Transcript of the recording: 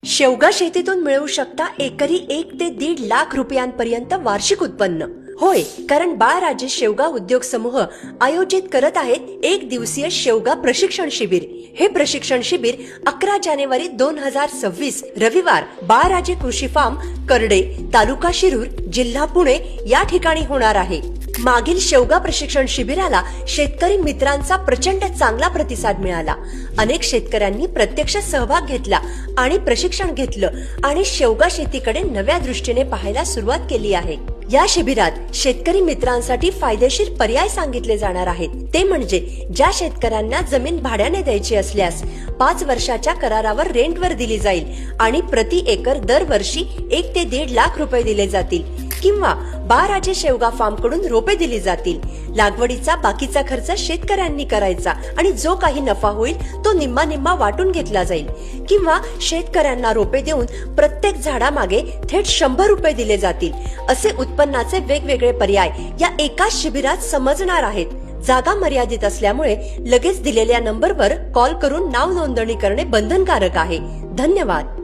शेवगा शेतीतून मिळवू शकता एकरी 1 ते 1.5 लाख रुपयांपर्यंत वार्षिक उत्पन्न। होय, कारण बाळराजे शेवगा उद्योग समूह आयोजित करत आहेत 1 दिवसीय शेवगा प्रशिक्षण शिबिर। हे प्रशिक्षण शिबिर 11 जानेवारी 2026 रविवार बाळराजे कृषी फार्म, करडे, तालुका शिरूर, जिल्हा पुणे या ठिकाणी होणार आहे। मागील शेवगा प्रशिक्षण शिबिराला शेतकरी मित्रांचा प्रचंड चांगला प्रतिसाद मिळाला। अनेक शेतकऱ्यांनी प्रत्यक्ष सहभाग घेतला आणि प्रशिक्षण घेतलं आणि शेवगा शेतीकडे नव्या दृष्टीने पाहायला सुरुवात केली आहे। या शिबिरात शेतकरी मित्रांसाठी फायदेशीर पर्याय सांगितले जाणार आहेत। ते म्हणजे ज्या शेतकऱ्यांना जमीन भाड्याने द्यायची असल्यास 5 वर्षाच्या करारावर रेंटवर दिली जाईल आणि प्रति एकर दरवर्षी 1 ते 1.5 लाख रुपये दिले जातील, किंवा बाळराजे शेवगा फार्म कडून रोपे दिली जातील। लागवडीचा बाकीचा खर्च शेतकऱ्यांनी करायचा आणि जो काही नफा होईल तो निम्मा निम्मा वाटून घेतला जाईल, किंवा शेतकऱ्यांना रोपे देऊन प्रत्येक झाडामागे थेट 100 रुपये दिले जातील। असे उत्पन्नाचे वेगवेगळे पर्याय या एकाच शिबिरात समजणार आहेत। जागा मर्यादित असल्यामुळे लगेच दिलेल्या नंबरवर कॉल करून नाव नोंदणी करणे बंधनकारक आहे। धन्यवाद।